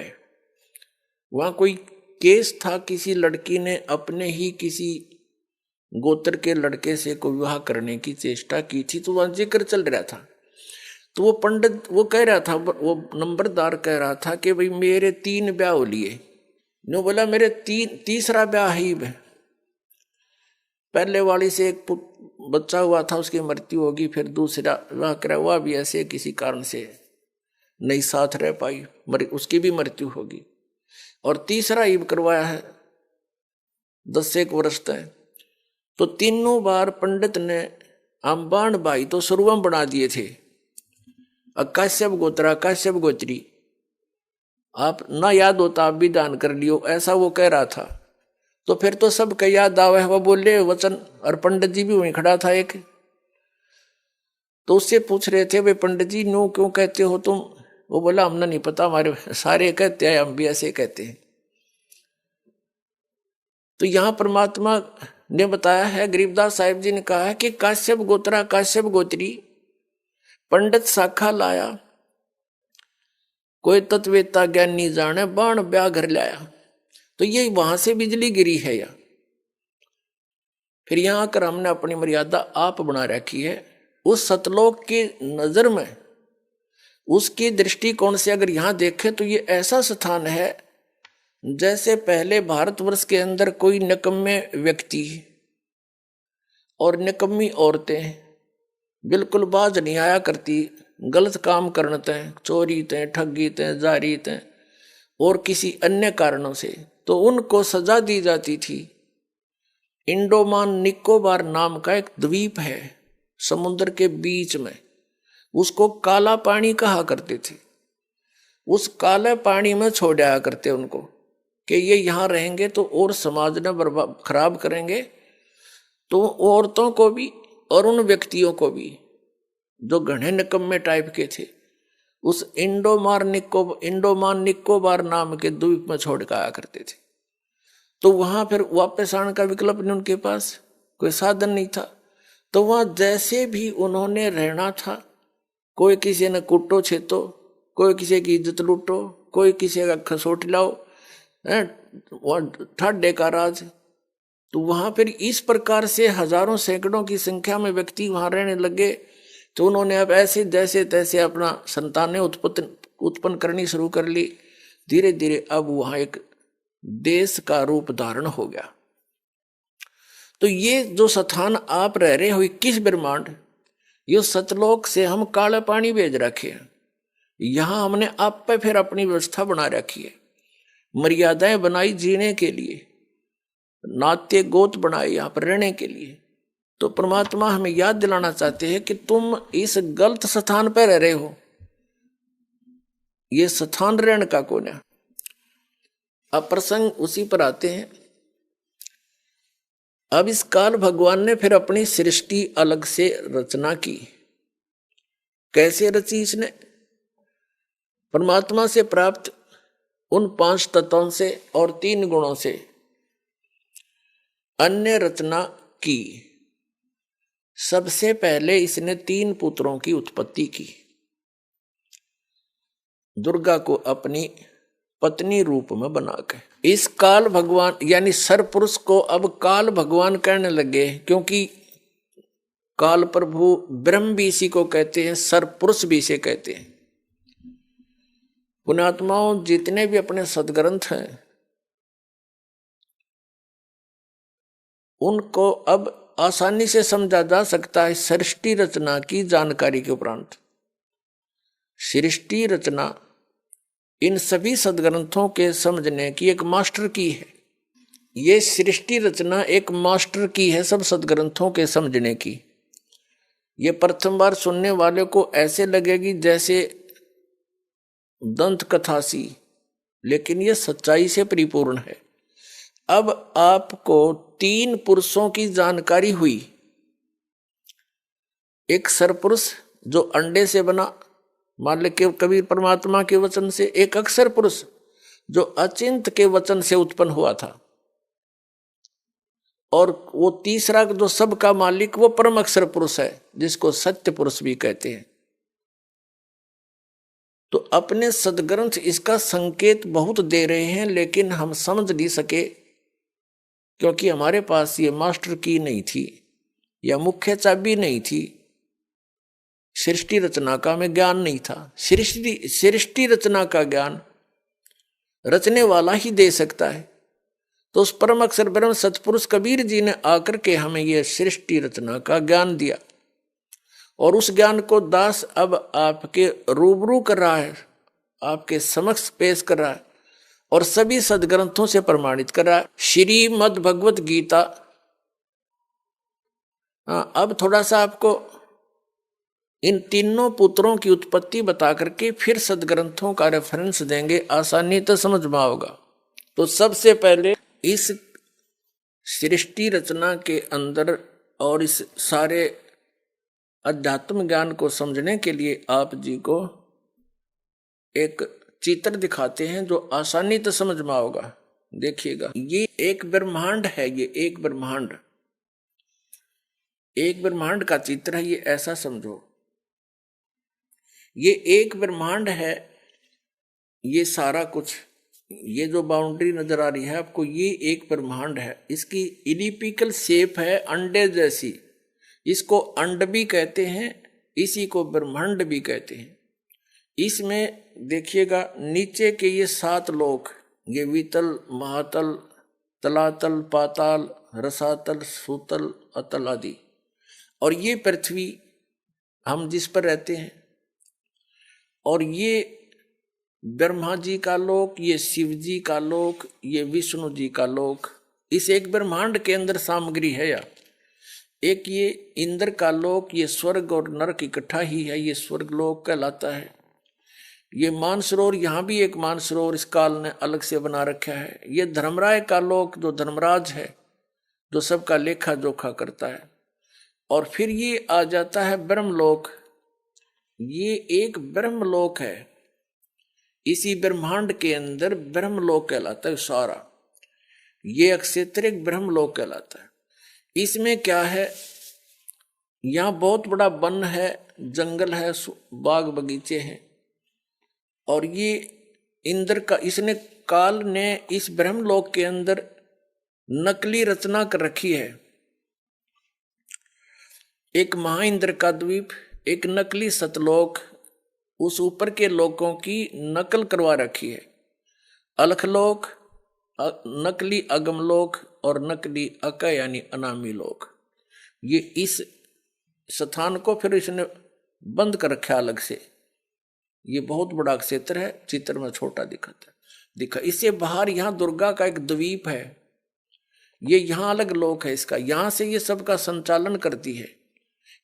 वहां कोई केस था, किसी लड़की ने अपने ही किसी गोत्र के लड़के से को विवाह करने की चेष्टा की थी, तो वहां जिक्र चल रहा था। तो वो पंडित वो कह रहा था, वो नंबरदार कह रहा था कि भाई मेरे 3 ब्याह हो लिए। नो बोला मेरे तीसरा ब्याह ही है, पहले वाली से एक बच्चा हुआ था, उसकी मृत्यु होगी, फिर दूसरा विवाह करा हुआ भी ऐसे किसी कारण से नहीं साथ रह पाई, उसकी भी मृत्यु होगी, और तीसरा ईब करवाया है 10 वर्ष तक। तो तीनों बार पंडित ने अंबाण भाई तो शुरुआत बना दिए थे, काश्यप गोत्रा काश्यप गोत्री। आप ना याद होता आप भी दान कर लियो, ऐसा वो कह रहा था। तो फिर तो सब का याद आवे, वो बोले वचन। और पंडित जी भी वहीं खड़ा था एक, तो उससे पूछ रहे थे भाई पंडित जी नो क्यों कहते हो तुम? वो बोला हमने नहीं पता, हमारे सारे कहते हैं, हम भी ऐसे कहते हैं। तो यहां परमात्मा ने बताया है, गरीबदास साहिब जी ने कहा है कि काश्यप गोत्रा काश्यप गोत्री पंडित शाखा लाया, कोई तत्वेता ज्ञानी जाने बाण ब्याह घर लाया। तो ये वहां से बिजली गिरी है या फिर यहां आकर हमने अपनी मर्यादा आप बना रखी है। उस सतलोक की नजर में, उसकी दृष्टिकोण से अगर यहां देखें तो ये ऐसा स्थान है जैसे पहले भारतवर्ष के अंदर कोई निकम्मे व्यक्ति और निकम्मी औरतें बिल्कुल बाज नहीं आया करती, गलत काम करते हैं, चोरी थे, ठगी थे, जारी थे और किसी अन्य कारणों से, तो उनको सजा दी जाती थी। इंडोमान निकोबार नाम का एक द्वीप है समुद्र के बीच में, उसको काला पानी कहा करते थे। उस काले पानी में छोड़ आया करते उनको कि ये यहाँ रहेंगे तो और समाज ने बर्बाद खराब करेंगे, तो औरतों को भी और उन व्यक्तियों को भी जो घने निकम्मे टाइप के थे, उस इंडोमान निकोबार नाम के द्वीप में छोड़ कर आया करते थे। तो वहां फिर वापस आने का विकल्प नहीं, उनके पास कोई साधन नहीं था। तो वहां जैसे भी उन्होंने रहना था, कोई किसी ने कुटो छेतो, कोई किसी की इज्जत लूटो, कोई किसी का खसोट लाओ, ठाडे का राज। तो वहां फिर इस प्रकार से हजारों सैकड़ों की संख्या में व्यक्ति वहां रहने लगे। तो उन्होंने अब ऐसे जैसे तैसे अपना संतानें उत्पन्न करनी शुरू कर ली। धीरे धीरे अब वहां एक देश का रूप धारण हो गया। तो ये जो स्थान आप रह रहे हो 21 ब्रह्मांड, ये सतलोक से हम काले पानी भेज रखे हैं। यहां हमने आप पे फिर अपनी व्यवस्था बना रखी है, मर्यादाएं बनाई जीने के लिए, नाते गोत बनाए यहां पर रहने के लिए। तो परमात्मा हमें याद दिलाना चाहते हैं कि तुम इस गलत स्थान पर रह रहे हो, ये स्थान रहने का कौन है। अब प्रसंग उसी पर आते हैं। अब इस काल भगवान ने फिर अपनी सृष्टि अलग से रचना की। कैसे रची इसने? परमात्मा से प्राप्त उन 5 तत्वों से और 3 गुणों से अन्य रचना की। सबसे पहले इसने 3 पुत्रों की उत्पत्ति की। दुर्गा को अपनी पत्नी रूप में बनाकर इस काल भगवान यानी सरपुरुष को अब काल भगवान कहने लगे, क्योंकि काल प्रभु ब्रह्म भी इसी को कहते हैं, सरपुरुष भी इसे कहते हैं। पुण्यात्माओं, जितने भी अपने सदग्रंथ हैं उनको अब आसानी से समझा जा सकता है सृष्टि रचना की जानकारी के उपरांत। सृष्टि रचना इन सभी सदग्रंथों के समझने की एक मास्टर की है। ये सृष्टि रचना एक मास्टर की है सब सदग्रंथों के समझने की। ये प्रथम बार सुनने वाले को ऐसे लगेगी जैसे दंत कथा सी, लेकिन ये सच्चाई से परिपूर्ण है। अब आपको 3 पुरुषों की जानकारी हुई। एक सरपुरुष जो अंडे से बना, मान ले के कबीर परमात्मा के वचन से। एक अक्षर पुरुष जो अचिंत के वचन से उत्पन्न हुआ था। और वो तीसरा जो सबका मालिक, वो परम अक्षर पुरुष है जिसको सत्य पुरुष भी कहते हैं। तो अपने सदग्रंथ इसका संकेत बहुत दे रहे हैं, लेकिन हम समझ नहीं सके क्योंकि हमारे पास ये मास्टर की नहीं थी या मुख्य चाबी नहीं थी। सृष्टि रचना का हमें ज्ञान नहीं था। सृष्टि रचना का ज्ञान रचने वाला ही दे सकता है। तो उस परम अक्षर ब्रह्म सतपुरुष कबीर जी ने आकर के हमें यह सृष्टि रचना का ज्ञान दिया, और उस ज्ञान को दास अब आपके रूबरू कर रहा है, आपके समक्ष पेश कर रहा है और सभी सदग्रंथों से प्रमाणित कर रहा है। श्रीमद् भगवत गीता। अब थोड़ा सा आपको इन तीनों पुत्रों की उत्पत्ति बता करके फिर सदग्रंथों का रेफरेंस देंगे, आसानी तो समझ में आओगा। तो सबसे पहले इस सृष्टि रचना के अंदर और इस सारे अध्यात्म ज्ञान को समझने के लिए आप जी को एक चित्र दिखाते हैं जो आसानी तो समझ में आओगा। देखिएगा, ये एक ब्रह्मांड है, ये एक ब्रह्मांड, एक ब्रह्मांड का चित्र है। ये ऐसा समझो, ये एक ब्रह्मांड है, ये सारा कुछ, ये जो बाउंड्री नजर आ रही है आपको, ये एक ब्रह्मांड है। इसकी इलिप्टिकल शेप है, अंडे जैसी। इसको अंड भी कहते हैं, इसी को ब्रह्मांड भी कहते हैं। इसमें देखिएगा नीचे के ये 7 लोक, ये वितल, महातल, तलातल, पाताल, रसातल, सूतल, अतल आदि, और ये पृथ्वी हम जिस पर रहते हैं, और ये ब्रह्मा जी का लोक, ये शिव जी का लोक, ये विष्णु जी का लोक। इस एक ब्रह्मांड के अंदर सामग्री है। या एक ये इंद्र का लोक, ये स्वर्ग और नरक इकट्ठा ही है, ये स्वर्ग लोक कहलाता है। ये मानसरोवर, यहाँ भी एक मानसरोवर इस काल ने अलग से बना रखा है। ये धर्मराय का लोक, जो धर्मराज है, जो सबका लेखा जोखा करता है। और फिर ये आ जाता है ब्रह्मलोक, ये एक ब्रह्मलोक है। इसी ब्रह्मांड के अंदर ब्रह्मलोक कहलाता है सारा, ये अक्षेत्र एक ब्रह्मलोक कहलाता है। इसमें क्या है, यहाँ बहुत बड़ा वन है, जंगल है, बाग बगीचे हैं। और ये इंद्र का, इसने काल ने इस ब्रह्मलोक के अंदर नकली रचना कर रखी है। एक महाइंद्र का द्वीप, एक नकली सतलोक, उस ऊपर के लोकों की नकल करवा रखी है। अलखलोक, नकली अगमलोक और नकली अक यानी अनामी लोक। ये इस स्थान को फिर इसने बंद कर रखा अलग से। ये बहुत बड़ा क्षेत्र है, चित्र में छोटा दिखा। इससे बाहर यहाँ दुर्गा का एक द्वीप है, ये यहाँ अलग लोक है इसका, यहाँ से ये सबका संचालन करती है।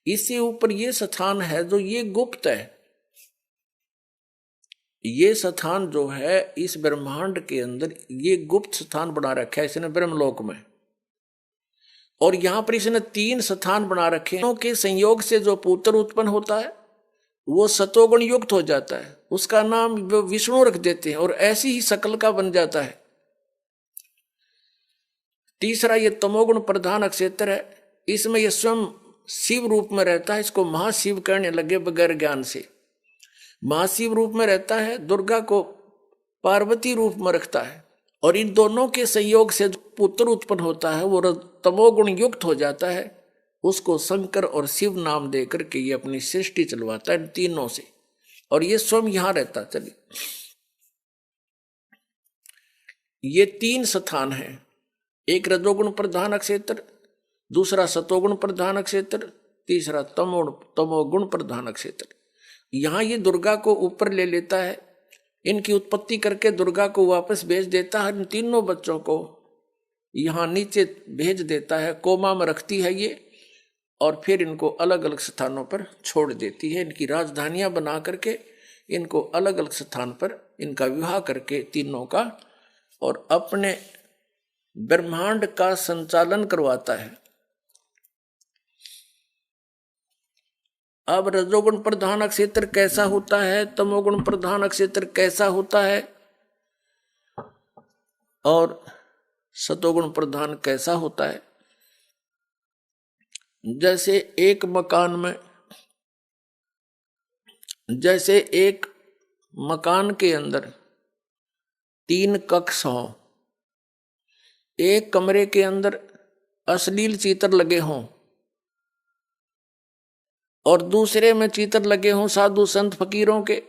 इससे ऊपर ये स्थान है जो ये गुप्त है। ये स्थान जो है इस ब्रह्मांड के अंदर ये गुप्त स्थान बना रखा है इसने ब्रह्मलोक में। और यहां पर इसने 3 स्थान बना रखे हैं के संयोग से जो पुत्र उत्पन्न होता है वो सतोगुण युक्त हो जाता है, उसका नाम विष्णु रख देते हैं और ऐसी ही शकल का बन जाता है। तीसरा ये तमोगुण प्रधान अक्षेत्र है, इसमें ये स्वयं शिव रूप में रहता है। इसको महाशिव कहने लगे बगैर ज्ञान से। महाशिव रूप में रहता है, दुर्गा को पार्वती रूप में रखता है। और इन दोनों के संयोग से जो पुत्र उत्पन्न होता है वो तमोगुण युक्त हो जाता है। उसको शंकर और शिव नाम दे करके ये अपनी सृष्टि चलवाता है इन तीनों से। और ये स्वयं यहां रहता। चलिए, ये 3 स्थान है, एक रजोगुण प्रधान क्षेत्र, दूसरा सतोगुण प्रधान क्षेत्र, तीसरा तमोगुण प्रधान क्षेत्र। यहां ये दुर्गा को ऊपर ले लेता है, इनकी उत्पत्ति करके दुर्गा को वापस भेज देता है। इन तीनों बच्चों को यहां नीचे भेज देता है, कोमा में रखती है ये, और फिर इनको अलग अलग स्थानों पर छोड़ देती है। इनकी राजधानियां बना करके इनको अलग अलग स्थान पर इनका विवाह करके तीनों का, और अपने ब्रह्मांड का संचालन करवाता है। अब रजोगुण प्रधान क्षेत्र कैसा होता है, तमोगुण प्रधान क्षेत्र कैसा होता है, और सतोगुण प्रधान कैसा होता है। जैसे एक मकान के अंदर 3 कक्ष हों, एक कमरे के अंदर अश्लील चित्र लगे हों और दूसरे में चित्र लगे हों साधु संत फकीरों के,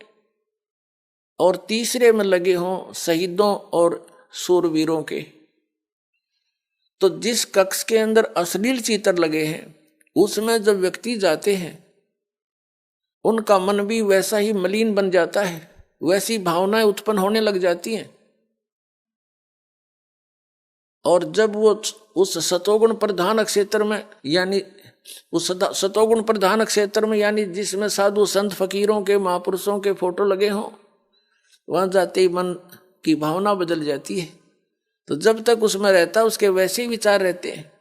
और तीसरे में लगे हों शहीदों और शूरवीरों के, तो जिस कक्ष के अंदर अश्लील चित्र लगे हैं उसमें जब व्यक्ति जाते हैं उनका मन भी वैसा ही मलिन बन जाता है, वैसी भावनाएं उत्पन्न होने लग जाती हैं। और जब वो उस सतोगुण प्रधान क्षेत्र में यानी उस सतोगुण प्रधान क्षेत्र में, यानी जिसमें साधु संत फकीरों के महापुरुषों के फोटो लगे हों, वहां जाते ही मन की भावना बदल जाती है। तो जब तक उसमें रहता है उसके वैसे ही विचार रहते हैं,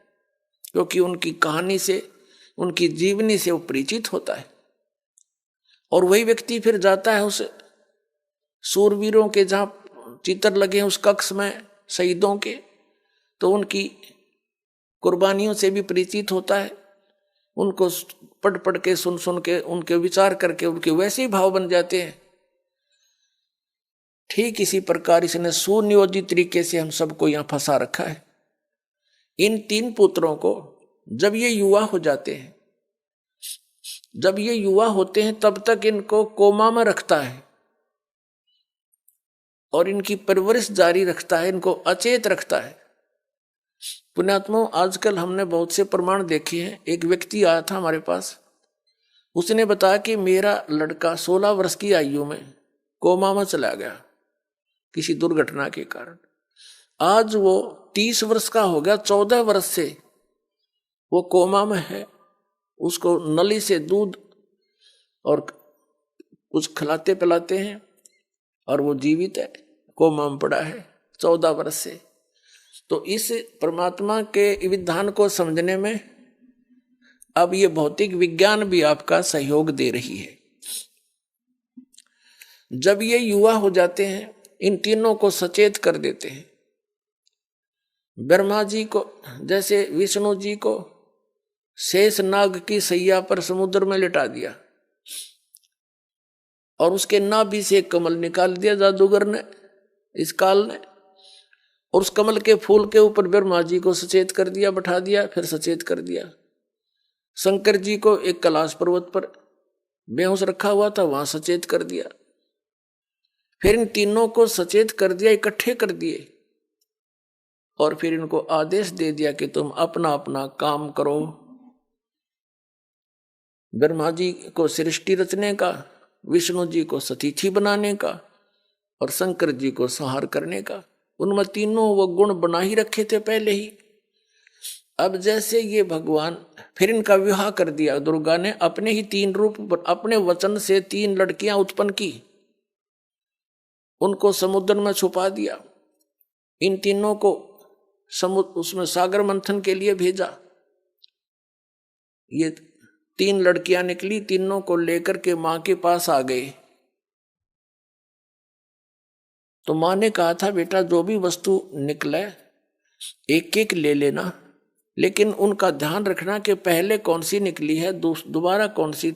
क्योंकि उनकी कहानी से, उनकी जीवनी से वो परिचित होता है। और वही व्यक्ति फिर जाता है उस सूरवीरों के जहां चित्र लगे हैं उस कक्ष में शहीदों के, तो उनकी कुर्बानियों से भी परिचित होता है। उनको पढ़ पढ़ के, सुन सुन के, उनके विचार करके उनके वैसे ही भाव बन जाते हैं। ठीक इसी प्रकार इसने सुनियोजित तरीके से हम सबको यहां फंसा रखा है। इन 3 पुत्रों को जब ये युवा हो जाते हैं, जब ये युवा होते हैं तब तक इनको कोमा में रखता है और इनकी परवरिश जारी रखता है, इनको अचेत रखता है। पुण्यात्मा, आजकल हमने बहुत से प्रमाण देखे हैं। एक व्यक्ति आया था हमारे पास, उसने बताया कि मेरा लड़का 16 वर्ष की आयु में कोमा में चला गया किसी दुर्घटना के कारण। आज वो 30 वर्ष का हो गया, 14 वर्ष से वो कोमा में है। उसको नली से दूध और कुछ खिलाते पिलाते हैं और वो जीवित है, कोमा में पड़ा है 14 वर्ष से। तो इस परमात्मा के विधान को समझने में अब ये भौतिक विज्ञान भी आपका सहयोग दे रही है। जब ये युवा हो जाते हैं, इन तीनों को सचेत कर देते हैं। ब्रह्मा जी को, जैसे विष्णु जी को शेष नाग की सैया पर समुद्र में लिटा दिया और उसके नाभि से एक कमल निकाल दिया जादूगर ने, इस काल ने, और उस कमल के फूल के ऊपर ब्रह्मा जी को सचेत कर दिया, बैठा दिया, फिर सचेत कर दिया। शंकर जी को एक कैलाश पर्वत पर बेहोश रखा हुआ था, वहां सचेत कर दिया। फिर इन तीनों को सचेत कर दिया, इकट्ठे कर दिए और फिर इनको आदेश दे दिया कि तुम अपना अपना काम करो। ब्रह्मा जी को सृष्टि रचने का, विष्णु जी को सतीथि बनाने का और शंकर जी को संहार करने का। उनमें तीनों वो गुण बना ही रखे थे पहले ही। अब जैसे ये भगवान, फिर इनका विवाह कर दिया। दुर्गा ने अपने ही 3 रूप, अपने वचन से 3 लड़कियां उत्पन्न की, उनको समुद्र में छुपा दिया। इन तीनों को समुद्र, उसमें सागर मंथन के लिए भेजा। ये 3 लड़कियां निकली, तीनों को लेकर के मां के पास आ गए। तो मां ने कहा था, बेटा जो भी वस्तु निकले एक एक ले लेना, लेकिन उनका ध्यान रखना कि पहले कौन सी निकली है, दोबारा कौन सी,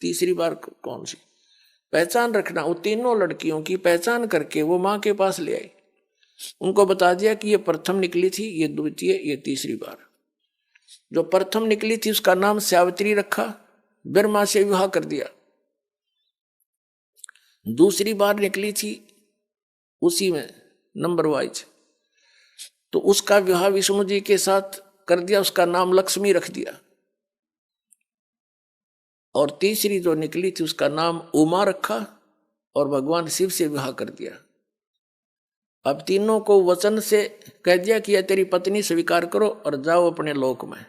तीसरी बार कौन सी, पहचान रखना। वो तीनों लड़कियों की पहचान करके वो मां के पास ले आई। उनको बता दिया कि ये प्रथम निकली थी, ये द्वितीय, ये तीसरी बार। जो प्रथम निकली थी उसका नाम सावित्री रखा, ब्रह्मा से विवाह कर दिया। दूसरी बार निकली थी उसी में नंबर वाइज, तो उसका विवाह विष्णु जी के साथ कर दिया, उसका नाम लक्ष्मी रख दिया। और तीसरी जो निकली थी उसका नाम उमा रखा और भगवान शिव से विवाह कर दिया। अब तीनों को वचन से कह दिया कि यह तेरी पत्नी स्वीकार करो और जाओ अपने लोक में।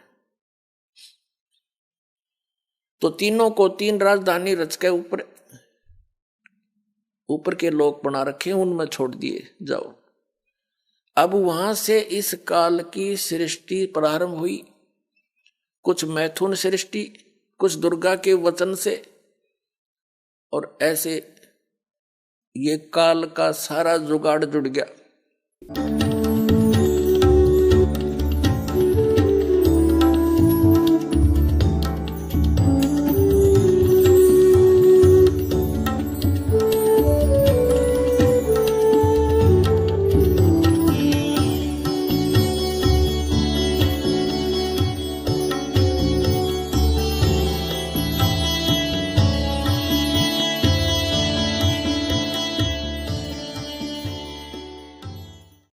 तो तीनों को 3 राजधानी रच के ऊपर के लोक बना रखे, उनमें छोड़ दिए, जाओ। अब वहां से इस काल की सृष्टि प्रारंभ हुई। कुछ मैथुन सृष्टि, कुछ दुर्गा के वचन से, और ऐसे ये काल का सारा जुगाड़ जुड़ गया।